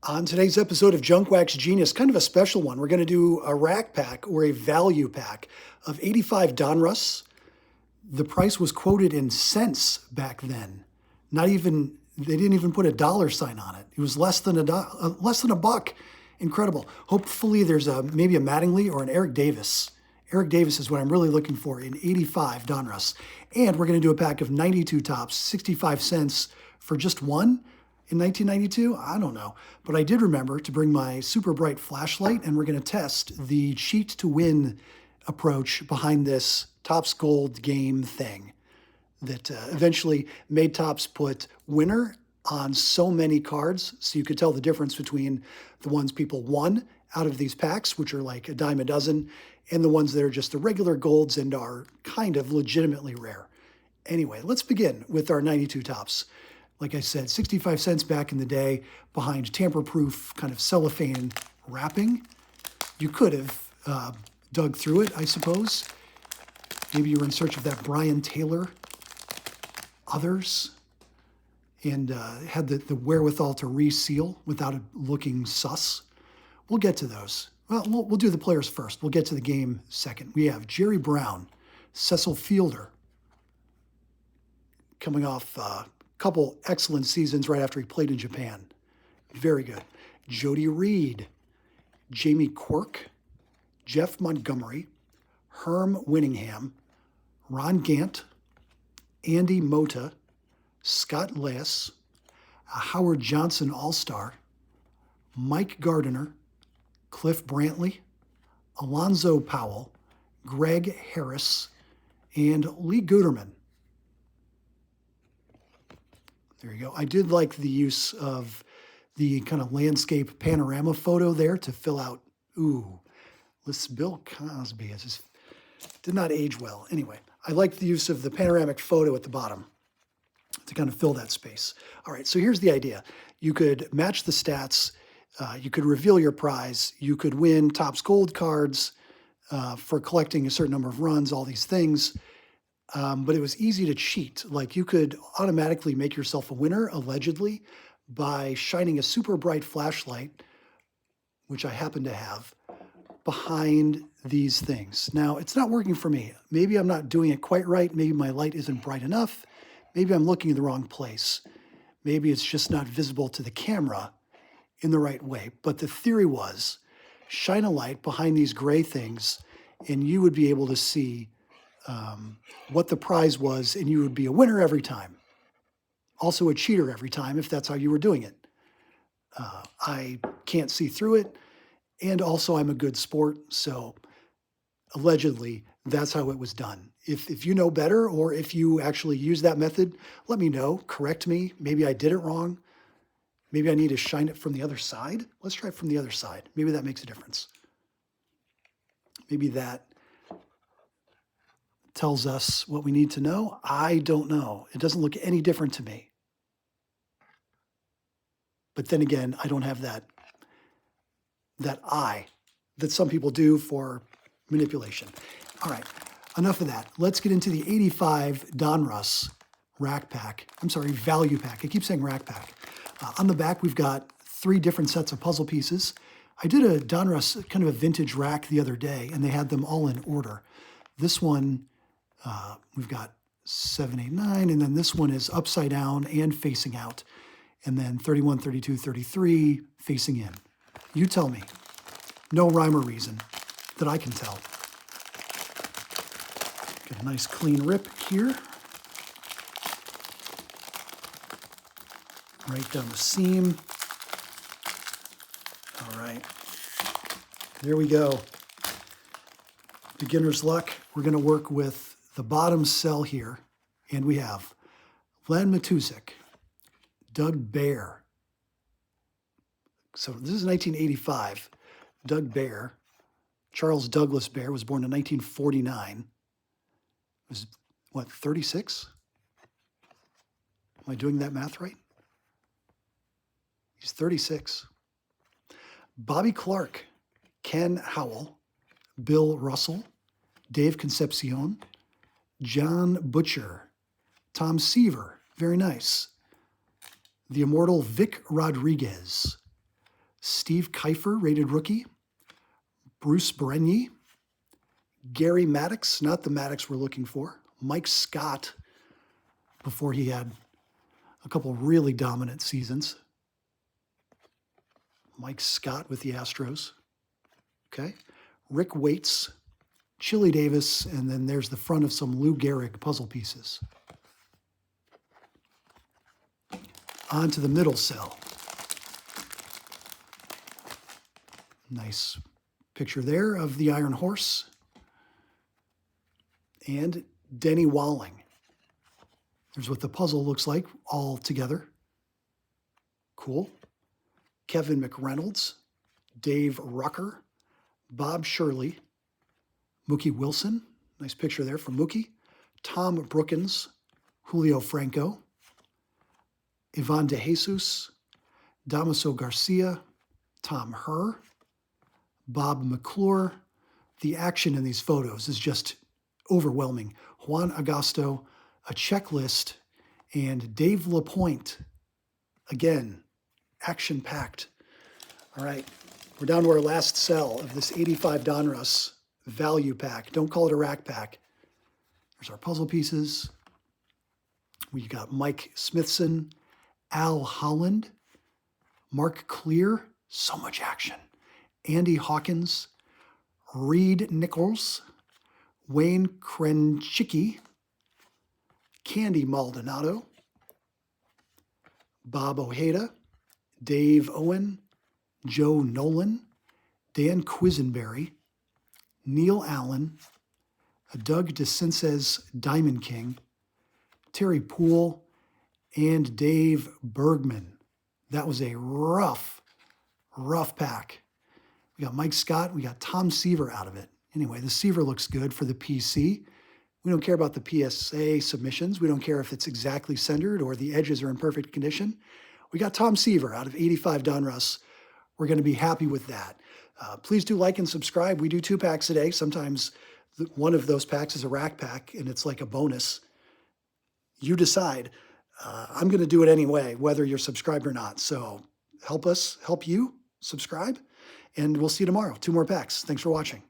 On today's episode of Junk Wax Genius, kind of a special one, we're going to do a rack pack or a value pack of 85 Donruss. The price was quoted in cents back then. Not even, they didn't even put a dollar sign on it. It was less than a buck. Incredible. Hopefully there's maybe a Mattingly or an Eric Davis. Eric Davis is what I'm really looking for in 85 Donruss. And we're going to do a pack of 92 tops, 65 cents for just one. In 1992, I don't know. But I did remember to bring my super bright flashlight, and we're going to test the cheat to win approach behind this Topps Gold game thing that eventually made Topps put winner on so many cards so you could tell the difference between the ones people won out of these packs, which are like a dime a dozen, and the ones that are just the regular golds and are kind of legitimately rare. Anyway, let's begin with our 92 Topps. Like I said, 65 cents back in the day behind tamper-proof kind of cellophane wrapping. You could have dug through it, I suppose. Maybe you were in search of that Brian Taylor, others, and had the wherewithal to reseal without it looking sus. We'll get to those. Well, we'll do the players first. We'll get to the game second. We have Jerry Brown, Cecil Fielder, coming off couple excellent seasons right after he played in Japan. Very good. Jody Reed, Jamie Quirk, Jeff Montgomery, Herm Winningham, Ron Gant, Andy Mota, Scott Lass, a Howard Johnson All-Star, Mike Gardiner, Cliff Brantley, Alonzo Powell, Greg Harris, and Lee Guterman. There you go. I did like the use of the kind of landscape panorama photo there to fill out, this Bill Cosby. It just did not age well. Anyway, I liked the use of the panoramic photo at the bottom to kind of fill that space. All right, so here's the idea. You could match the stats. You could reveal your prize. You could win Topps Gold cards for collecting a certain number of runs, all these things. But it was easy to cheat. Like you could automatically make yourself a winner, allegedly, by shining a super bright flashlight, which I happen to have, behind these things. Now, it's not working for me. Maybe I'm not doing it quite right. Maybe my light isn't bright enough. Maybe I'm looking in the wrong place. Maybe it's just not visible to the camera in the right way. But the theory was, shine a light behind these gray things, and you would be able to see what the prize was, and you would be a winner every time. Also a cheater every time if that's how you were doing it. I can't see through it, and also I'm a good sport, so allegedly that's how it was done. If you know better, or if you actually use that method, let me know, correct me. Maybe I did it wrong. Maybe I need to shine it from the other side. Let's try it from the other side. Maybe that makes a difference. Maybe that tells us what we need to know. I don't know. It doesn't look any different to me. But then again, I don't have that eye that some people do for manipulation. All right, enough of that. Let's get into the 85 Donruss rack pack. I'm sorry, value pack. I keep saying rack pack. On the back, we've got 3 different sets of puzzle pieces. I did a Donruss kind of a vintage rack the other day, and they had them all in order. This one, we've got 7, 8, 9, and then this one is upside down and facing out. And then 31, 32, 33 facing in. You tell me. No rhyme or reason that I can tell. Got a nice clean rip here. Right down the seam. All right. There we go. Beginner's luck. We're going to work with the bottom cell here, and we have Vlad Matusek, Doug Bear. So this is 1985. Doug Bear, Charles Douglas Bear, was born in 1949. Was, 36? Am I doing that math right? He's 36. Bobby Clark, Ken Howell, Bill Russell, Dave Concepcion, John Butcher, Tom Seaver, very nice. The immortal Vic Rodriguez, Steve Kiefer, rated rookie. Bruce Brenny. Gary Maddox, not the Maddox we're looking for. Mike Scott, before he had a couple really dominant seasons. Mike Scott with the Astros. Okay. Rick Waits, Chili Davis, and then there's the front of some Lou Gehrig puzzle pieces. On to the middle cell. Nice picture there of the Iron Horse. And Denny Walling. There's what the puzzle looks like all together. Cool. Kevin McReynolds, Dave Rucker, Bob Shirley, Mookie Wilson. Nice picture there from Mookie. Tom Brookins, Julio Franco, Ivan De Jesus, Damaso Garcia, Tom Herr, Bob McClure. The action in these photos is just overwhelming. Juan Agosto, a checklist, and Dave LaPointe. Again, action-packed. All right, we're down to our last cell of this 85 Donruss value pack. Don't call it a rack pack. There's our puzzle pieces. We got Mike Smithson, Al Holland, Mark Clear, so much action. Andy Hawkins, Reed Nichols, Wayne Krenchicki, Candy Maldonado, Bob Ojeda, Dave Owen, Joe Nolan, Dan Quisenberry, Neil Allen, Doug DeCinces Diamond King, Terry Poole, and Dave Bergman. That was a rough pack. We got Mike Scott. We got Tom Seaver out of it. Anyway, the Seaver looks good for the PC. We don't care about the PSA submissions. We don't care if it's exactly centered or the edges are in perfect condition. We got Tom Seaver out of 85 Donruss. We're going to be happy with that. Please do like and subscribe. We do 2 packs a day. Sometimes one of those packs is a rack pack, and it's like a bonus. You decide. I'm going to do it anyway, whether you're subscribed or not. So help us, help you subscribe, and we'll see you tomorrow. 2 more packs. Thanks for watching.